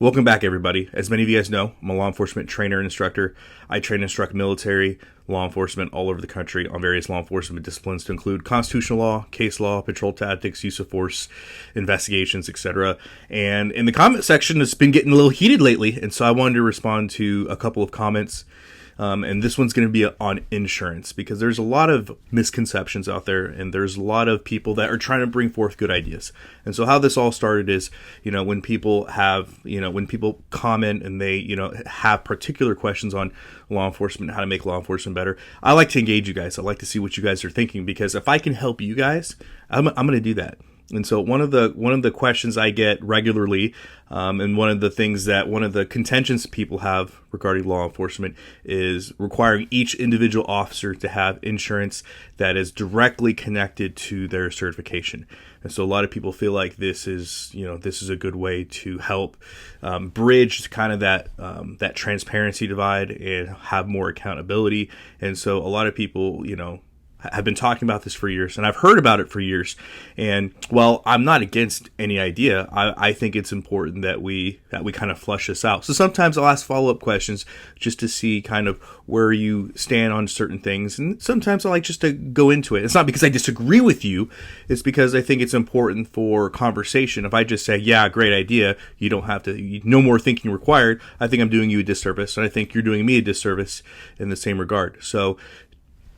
Welcome back, everybody. As many of you guys know, I'm a law enforcement trainer and instructor. I train and instruct military, law enforcement all over the country on various law enforcement disciplines to include constitutional law, case law, patrol tactics, use of force, investigations, etc. And in the comment section, it's been getting a little heated lately, and so I wanted to respond to a couple of comments. And this one's going to be on insurance because there's a lot of misconceptions out there and there's a lot of people that are trying to bring forth good ideas. And so how this all started is, when people comment and they, have particular questions on law enforcement, how to make law enforcement better. I like to engage you guys. I like to see what you guys are thinking because if I can help you guys, I'm going to do that. And so one of the questions I get regularly, and one of the contentions people have regarding law enforcement is requiring each individual officer to have insurance that is directly connected to their certification. And so a lot of people feel like this is a good way to help bridge kind of that transparency divide and have more accountability. And so a lot of people, have been talking about this for years, and I've heard about it for years. And while I'm not against any idea, I think it's important that we kind of flush this out. So sometimes I'll ask follow-up questions just to see kind of where you stand on certain things, and sometimes I like just to go into it. It's not because I disagree with you; it's because I think it's important for conversation. If I just say, "Yeah, great idea," you don't have to. No more thinking required. I think I'm doing you a disservice, and I think you're doing me a disservice in the same regard. So,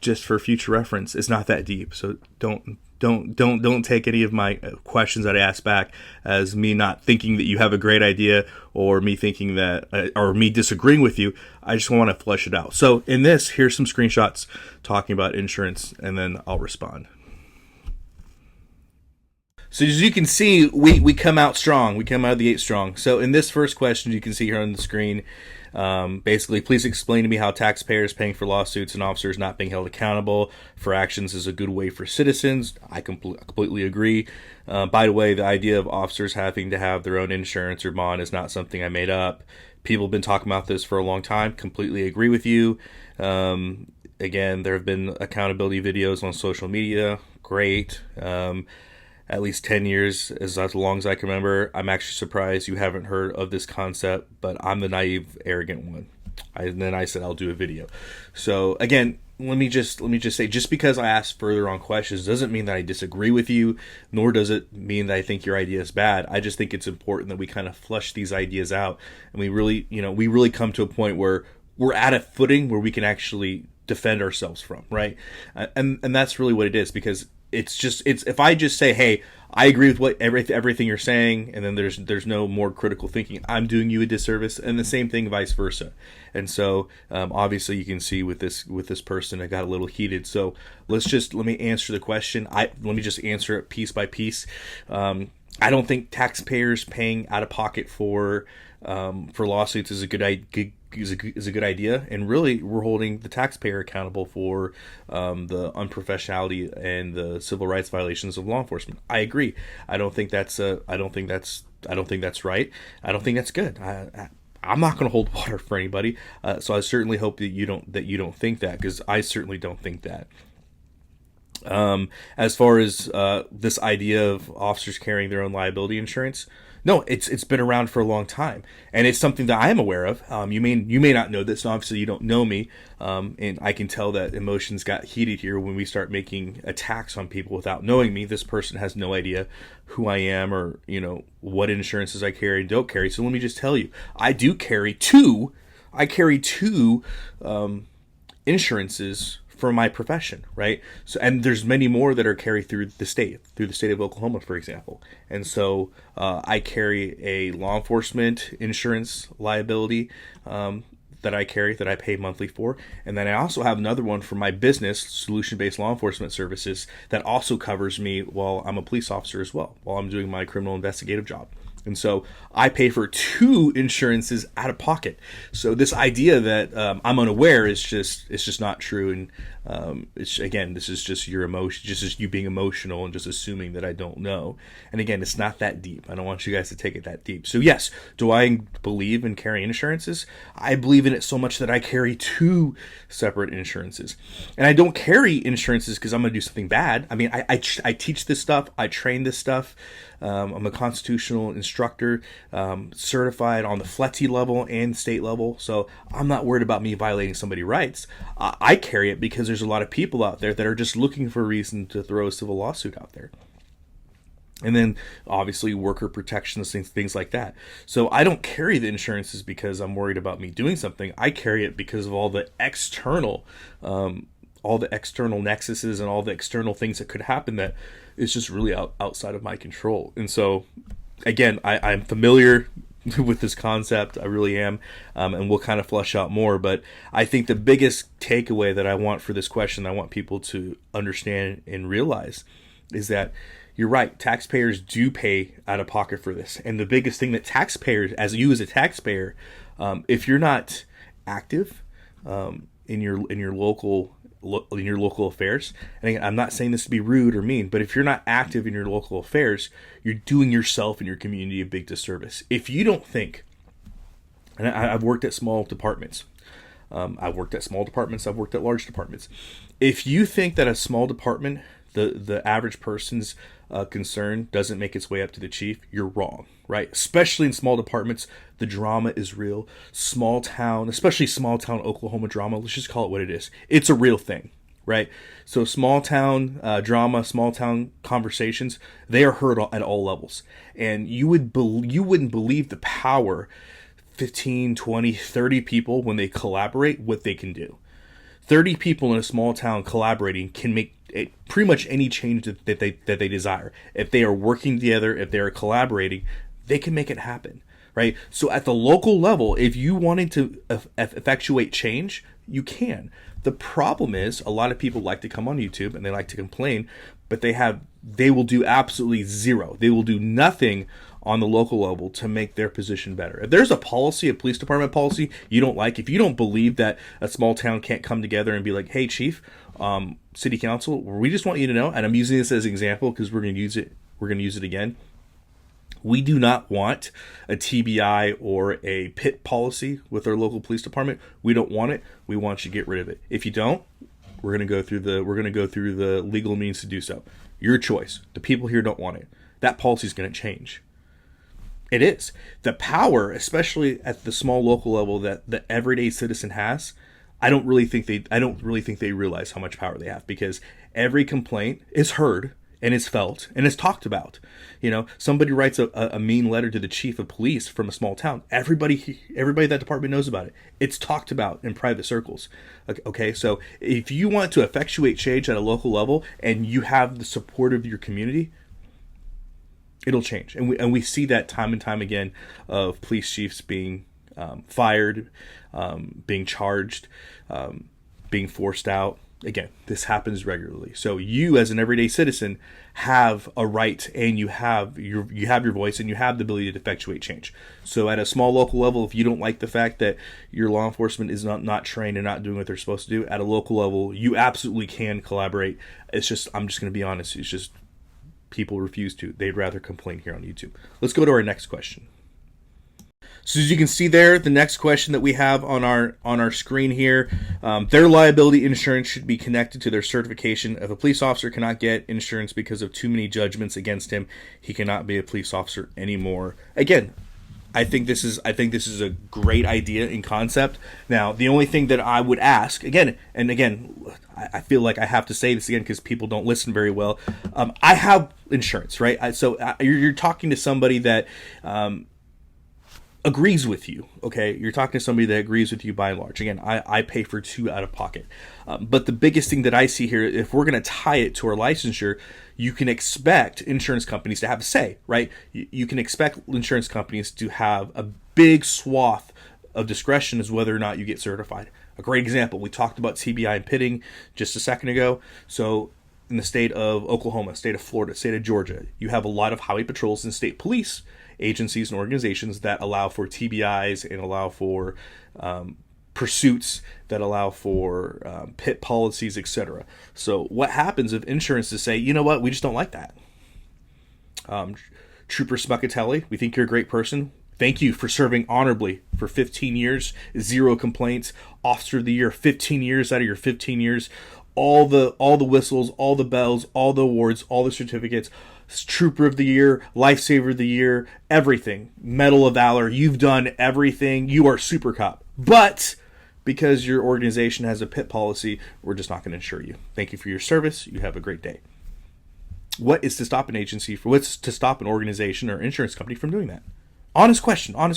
just for future reference, it's not that deep. So don't take any of my questions that I ask back as me not thinking that you have a great idea or me thinking that or me disagreeing with you. I just want to flesh it out. So in this, here's some screenshots talking about insurance, and then I'll respond. So as you can see, we come out strong. We come out of the gate strong. So in this first question, you can see here on the screen, basically, please explain to me how taxpayers paying for lawsuits and officers not being held accountable for actions is a good way for citizens. I completely agree. By the way, the idea of officers having to have their own insurance or bond is not something I made up. People have been talking about this for a long time. Completely agree with you. Again, there have been accountability videos on social media. Great. At least 10 years, as long as I can remember. I'm actually surprised you haven't heard of this concept, but I'm the naive, arrogant one. And then I said I'll do a video. So again, let me just say, just because I ask further on questions doesn't mean that I disagree with you, nor does it mean that I think your idea is bad. I just think it's important that we kind of flush these ideas out, and we really come to a point where we're at a footing where we can actually defend ourselves from, right? And that's really what it is, because it's if I just say, hey, I agree with everything you're saying, and then there's no more critical thinking, I'm doing you a disservice, and the same thing vice versa. And so obviously you can see with this person, I got a little heated. So let me answer the question. Let me just answer it piece by piece. I don't think taxpayers paying out of pocket for lawsuits is a good idea, and really we're holding the taxpayer accountable for the unprofessionality and the civil rights violations of law enforcement. I agree. I don't think that's right. I don't think that's good. I'm not going to hold water for anybody. So I certainly hope that you don't think that, because I certainly don't think that. As far as this idea of officers carrying their own liability insurance, no, it's been around for a long time, and it's something that I am aware of. You may not know this, and obviously you don't know me, and I can tell that emotions got heated here when we start making attacks on people without knowing me. This person has no idea who I am or what insurances I carry and don't carry. So let me just tell you, I carry two insurances for my profession, right? So, and there's many more that are carried through the state of Oklahoma, for example. And so I carry a law enforcement insurance liability that I pay monthly for, and then I also have another one for my business, solution-based law enforcement services, that also covers me while I'm a police officer as well, while I'm doing my criminal investigative job. And so I pay for two insurances out of pocket. So this idea that I'm unaware is just not true. And Again, this is just your emotion, just you being emotional and just assuming that I don't know. And again, it's not that deep. I don't want you guys to take it that deep. So yes, do I believe in carrying insurances? I believe in it so much that I carry 2 separate insurances. And I don't carry insurances because I'm going to do something bad. I mean, I teach this stuff. I train this stuff. I'm a constitutional instructor, certified on the FLETI level and state level. So I'm not worried about me violating somebody's rights. I carry it because there's a lot of people out there that are just looking for a reason to throw a civil lawsuit out there. And then obviously worker protections, things like that. So I don't carry the insurances because I'm worried about me doing something. I carry it because of all the external nexuses and all the external things that could happen that is just really outside of my control. And so, again, I'm familiar with this concept. I really am. And we'll kind of flesh out more. But I think the biggest takeaway that I want for this question, I want people to understand and realize, is that you're right. Taxpayers do pay out of pocket for this. And the biggest thing that taxpayers, as a taxpayer, if you're not active in your local affairs, and again, I'm not saying this to be rude or mean, but if you're not active in your local affairs, you're doing yourself and your community a big disservice. If you don't think, and I've worked at small departments, I've worked at large departments. If you think that a small department, the average person's concern doesn't make its way up to the chief, you're wrong, right? Especially in small departments, the drama is real. Small town, especially small town Oklahoma drama, let's just call it what it is. It's a real thing, right? So small town drama, small town conversations, they are heard at all levels. And you wouldn't believe the power 15, 20, 30 people, when they collaborate, what they can do. 30 people in a small town collaborating can make pretty much any change that they desire. If they are working together, if they are collaborating, they can make it happen, right? So at the local level, if you wanted to effectuate change, you can. The problem is a lot of people like to come on YouTube and they like to complain, but they will do absolutely zero. They will do nothing on the local level to make their position better. If there's a policy, a police department policy you don't like, if you don't believe that a small town can't come together and be like, hey, chief, city council, we just want you to know, and I'm using this as an example because we're going to use it again. We do not want a TBI or a PIT policy with our local police department. We don't want it. We want you to get rid of it. If you don't, we're going to go through the legal means to do so. Your choice. The people here don't want it. That policy is going to change. It is. The power, especially at the small local level that the everyday citizen has, I don't really think they realize how much power they have, because every complaint is heard and is felt and is talked about. You know, somebody writes a mean letter to the chief of police from a small town. Everybody in that department knows about it. It's talked about in private circles. Okay, so if you want to effectuate change at a local level and you have the support of your community, it'll change. And we see that time and time again of police chiefs being fired, being charged, being forced out. Again, this happens regularly. So you, as an everyday citizen, have a right, and you have your voice, and you have the ability to effectuate change. So at a small local level, if you don't like the fact that your law enforcement is not trained and not doing what they're supposed to do, at a local level, you absolutely can collaborate. It's just, I'm just going to be honest, it's just people refuse to. They'd rather complain here on YouTube. Let's go to our next question. So as you can see there, the next question that we have on our screen here, their liability insurance should be connected to their certification. If a police officer cannot get insurance because of too many judgments against him, he cannot be a police officer anymore. Again, I think this is a great idea in concept. Now, the only thing that I would ask, again, I feel like I have to say this again because people don't listen very well. I have insurance, right? So you're talking to somebody that agrees with you, okay? You're talking to somebody that agrees with you by and large. Again, I pay for 2 out of pocket. But the biggest thing that I see here, if we're going to tie it to our licensure, you can expect insurance companies to have a say, right? You can expect insurance companies to have a big swath of discretion as whether or not you get certified. A great example, we talked about TBI and pitting just a second ago. So in the state of Oklahoma, state of Florida, state of Georgia, you have a lot of highway patrols and state police agencies and organizations that allow for TBIs and allow for pursuits, that allow for pit policies, etc. So what happens if insurance is say, you know what, we just don't like that. Trooper Smuckatelli, we think you're a great person. Thank you for serving honorably for 15 years, 0 complaints. Officer of the Year, 15 years out of your 15 years. All the whistles, all the bells, all the awards, all the certificates. Trooper of the Year, Lifesaver of the Year, everything. Medal of Valor, you've done everything. You are super cop. But because your organization has a PIP policy, we're just not going to insure you. Thank you for your service. You have a great day. What's to stop an organization or insurance company from doing that? Honest question. An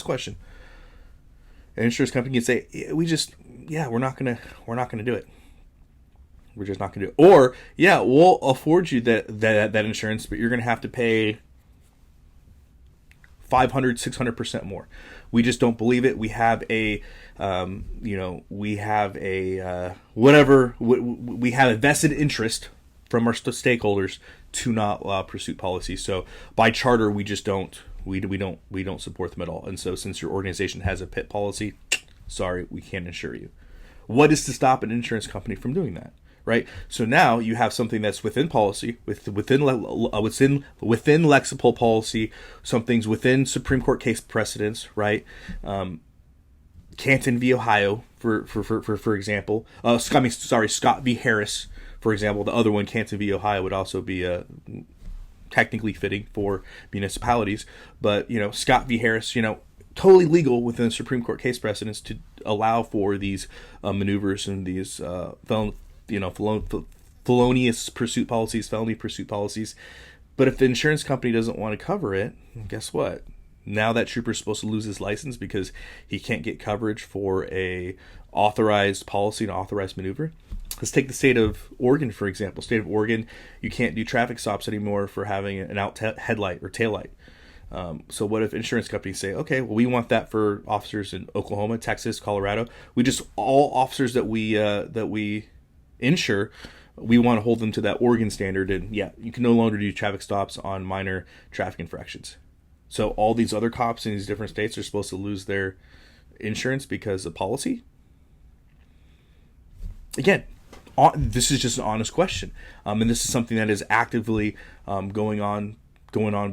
insurance company can say, we're not gonna do it. We're just not gonna do it. Or, we'll afford you that insurance, but you're gonna have to pay 500, 600% more. We just don't believe it. We have we have a vested interest from our stakeholders to not allow pursuit policies. So by charter, we just don't. We don't support them at all. And so since your organization has a PIP policy, sorry, we can't insure you. What is to stop an insurance company from doing that? Right? So now you have something that's within policy, within Lexipol policy, some things within Supreme Court case precedents, right? Canton v. Ohio, for example. Scott v. Harris, for example. The other one, Canton v. Ohio, would also be technically fitting for municipalities. But, Scott v. Harris, totally legal within the Supreme Court case precedents to allow for these maneuvers and these felonious pursuit policies, felony pursuit policies. But if the insurance company doesn't want to cover it, guess what? Now that trooper's supposed to lose his license because he can't get coverage for a authorized policy and authorized maneuver. Let's take the state of Oregon, for example. State of Oregon, you can't do traffic stops anymore for having an out headlight or taillight. So what if insurance companies say, okay, well, we want that for officers in Oklahoma, Texas, Colorado. All officers that we insure, we want to hold them to that Oregon standard. And you can no longer do traffic stops on minor traffic infractions. So all these other cops in these different states are supposed to lose their insurance because of policy? Again, this is just an honest question. And this is something that is actively going on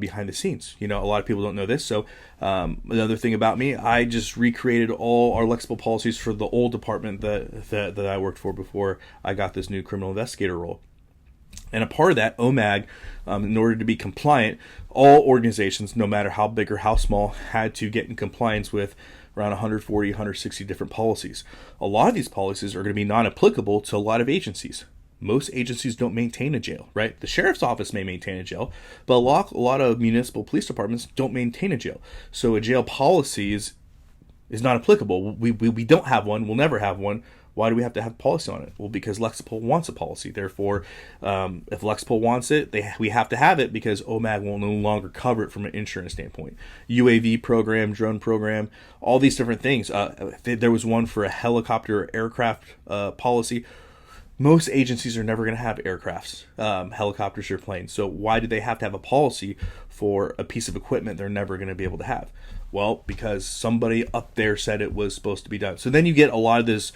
behind the scenes. A lot of people don't know this. So another thing about me, I just recreated all our Lexipol policies for the old department that I worked for before I got this new criminal investigator role. And a part of that, OMAG, in order to be compliant, all organizations, no matter how big or how small, had to get in compliance with around 140, 160 different policies. A lot of these policies are going to be non-applicable to a lot of agencies. Most agencies don't maintain a jail, right? The sheriff's office may maintain a jail, but a lot of municipal police departments don't maintain a jail. So a jail policy is not applicable. We don't have one. We'll never have one. Why do we have to have policy on it? Well, because Lexipol wants a policy. Therefore, if Lexipol wants it, we have to have it because OMAG will no longer cover it from an insurance standpoint. UAV program, drone program, all these different things. There was one for a helicopter or aircraft policy. Most agencies are never going to have aircrafts, helicopters, or planes. So why do they have to have a policy for a piece of equipment they're never going to be able to have? Well, because somebody up there said it was supposed to be done. So then you get a lot of this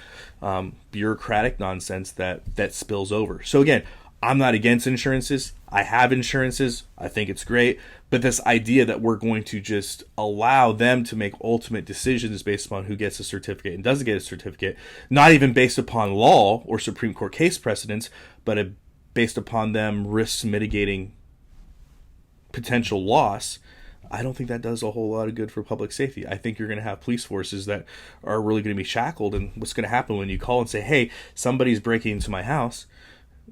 bureaucratic nonsense that spills over. So again, I'm not against insurances. I have insurances. I think it's great. But this idea that we're going to just allow them to make ultimate decisions based upon who gets a certificate and doesn't get a certificate, not even based upon law or Supreme Court case precedents, but based upon them risks mitigating potential loss, I don't think that does a whole lot of good for public safety. I think you're going to have police forces that are really going to be shackled. And what's going to happen when you call and say, hey, somebody's breaking into my house?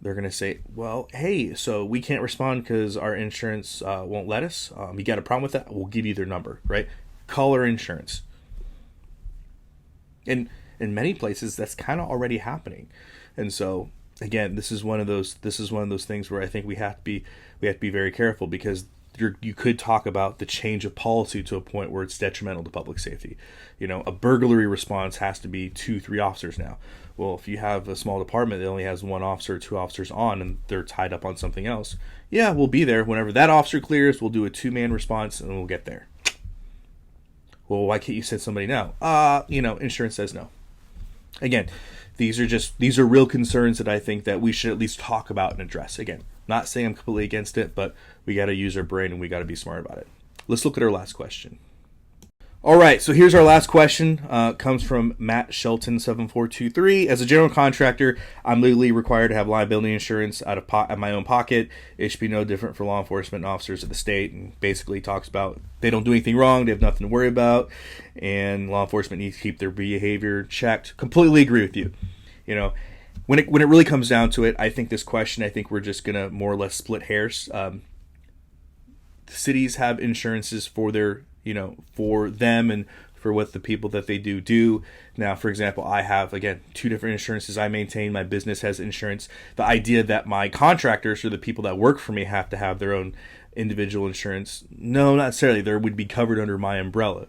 They're going to say, well, hey, so we can't respond because our insurance won't let us. You got a problem with that? We'll give you their number, right? Call our insurance. And in many places, that's kind of already happening. And so, again, this is one of those things where I think we have to be very careful because you could talk about the change of policy to a point where it's detrimental to public safety. A burglary response has to be 2-3 officers now. Well, if you have a small department that only has 1 officer or 2 officers on and they're tied up on something else, we'll be there. Whenever that officer clears, we'll do a 2-man response and we'll get there. Well, why can't you send somebody now? Insurance says no. Again, these are real concerns that I think that we should at least talk about and address. Again, not saying I'm completely against it, but we got to use our brain and we got to be smart about it. Let's look at our last question. All right, so here's our last question. Comes from Matt Shelton 7423. As a general contractor, I'm legally required to have liability insurance out of my own pocket. It should be no different for law enforcement officers of the state. And basically talks about they don't do anything wrong, they have nothing to worry about, and law enforcement needs to keep their behavior checked. Completely agree with you. You know, when it really comes down to it, I think this question, I think we're just gonna more or less split hairs. Cities have insurances for their for them and for what the people that they do. Now, for example, I have, again, 2 different insurances I maintain. My business has insurance. The idea that my contractors or the people that work for me have to have their own individual insurance, no, not necessarily. They would be covered under my umbrella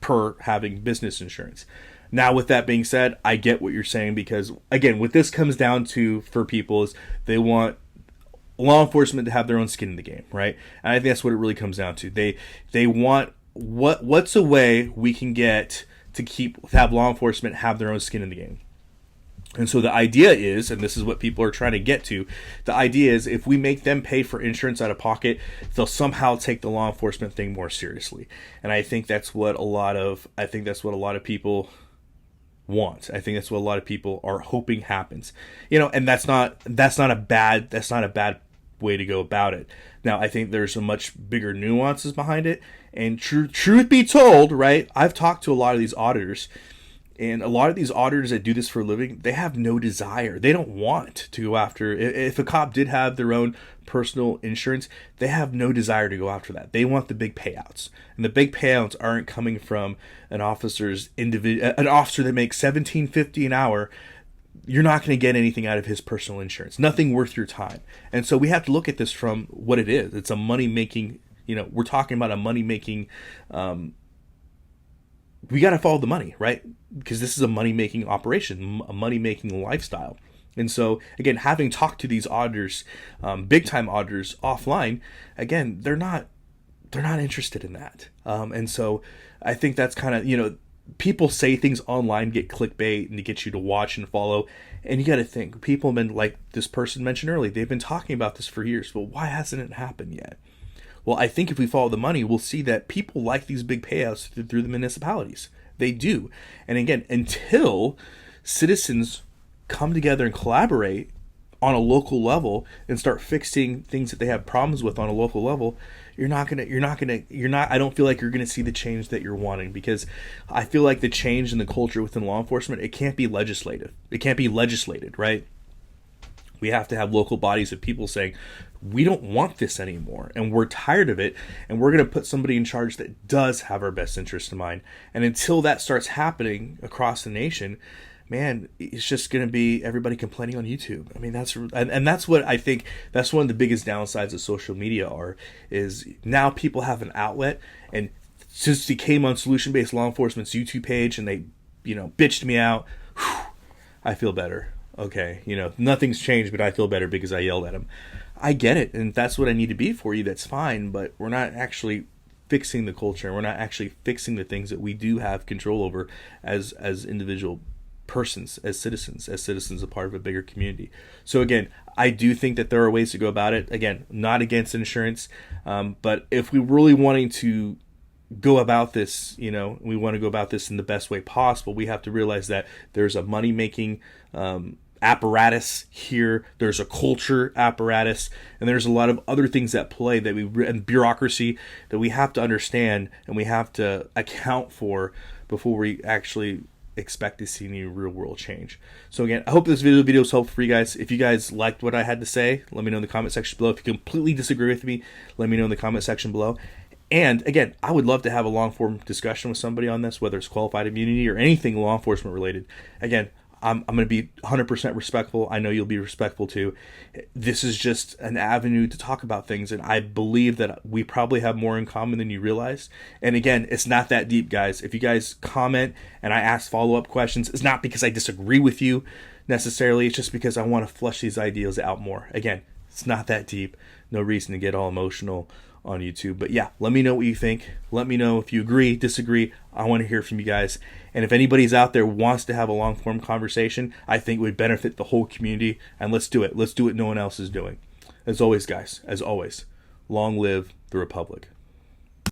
per having business insurance. Now, with that being said, I get what you're saying because, again, what this comes down to for people is they want law enforcement to have their own skin in the game, right? And I think that's what it really comes down to. They want what's a way we can get to have law enforcement have their own skin in the game. And so the idea is, and this is what people are trying to get to, the idea is if we make them pay for insurance out of pocket, they'll somehow take the law enforcement thing more seriously. And I think that's what a lot of people want. I think that's what a lot of people are hoping happens. And that's not a bad way to go about it. Now, I think there's a much bigger nuances behind it. And truth be told, right, I've talked to a lot of these auditors, and a lot of these auditors that do this for a living, they have no desire. They don't want to go after, if a cop did have their own personal insurance, they have no desire to go after that. They want the big payouts. And the big payouts aren't coming from an officer that makes $17.50 an hour. You're not going to get anything out of his personal insurance. Nothing worth your time. And so we have to look at this from what it is. It's a money-making, we're talking about a money-making, we got to follow the money, right? Because this is a money-making operation, a money-making lifestyle. And so, again, having talked to these auditors, big-time auditors offline, again, they're not interested in that. And so I think that's kind of, people say things online, get clickbait, and to get you to watch and follow. And you got to think, people have been, like this person mentioned earlier, they've been talking about this for years, but why hasn't it happened yet? Well, I think if we follow the money, we'll see that people like these big payouts through the municipalities. They do. And again, until citizens come together and collaborate on a local level and start fixing things that they have problems with on a local level, I don't feel like you're going to see the change that you're wanting, because I feel like the change in the culture within law enforcement, it can't be legislative. It can't be legislated, right? We have to have local bodies of people saying, we don't want this anymore, and we're tired of it, and we're going to put somebody in charge that does have our best interest in mind. And until that starts happening across the nation, man, it's just going to be everybody complaining on YouTube. I mean, that's what I think, that's one of the biggest downsides of social media is now people have an outlet. And since they came on Solution-Based Law Enforcement's YouTube page and they, bitched me out, I feel better. Okay, nothing's changed, but I feel better because I yelled at them. I get it, and if that's what I need to be for you, that's fine, but we're not actually fixing the culture. We're not actually fixing the things that we do have control over as individual persons, as citizens, a part of a bigger community. So again, I do think that there are ways to go about it. Again, not against insurance, but if we really wanting to go about this, we want to go about this in the best way possible, we have to realize that there's a money-making apparatus here, there's a culture apparatus, and there's a lot of other things at play and bureaucracy that we have to understand and we have to account for before we actually expect to see any real world change. So again, I hope this video was helpful for you guys. If you guys liked what I had to say, let me know in the comment section below. If you completely disagree with me, let me know in the comment section below. And again, I would love to have a long form discussion with somebody on this, whether it's qualified immunity or anything law enforcement related. Again, I'm going to be 100% respectful. I know you'll be respectful too. This is just an avenue to talk about things, and I believe that we probably have more in common than you realize. And again, it's not that deep, guys. If you guys comment and I ask follow-up questions, it's not because I disagree with you necessarily. It's just because I want to flesh these ideas out more. Again, it's not that deep. No reason to get all emotional on YouTube. But yeah, let me know what you think. Let me know if you agree, disagree. I want to hear from you guys. And if anybody's out there wants to have a long form conversation, I think it would benefit the whole community. And let's do it. Let's do what no one else is doing. As always, guys, as always, long live the Republic.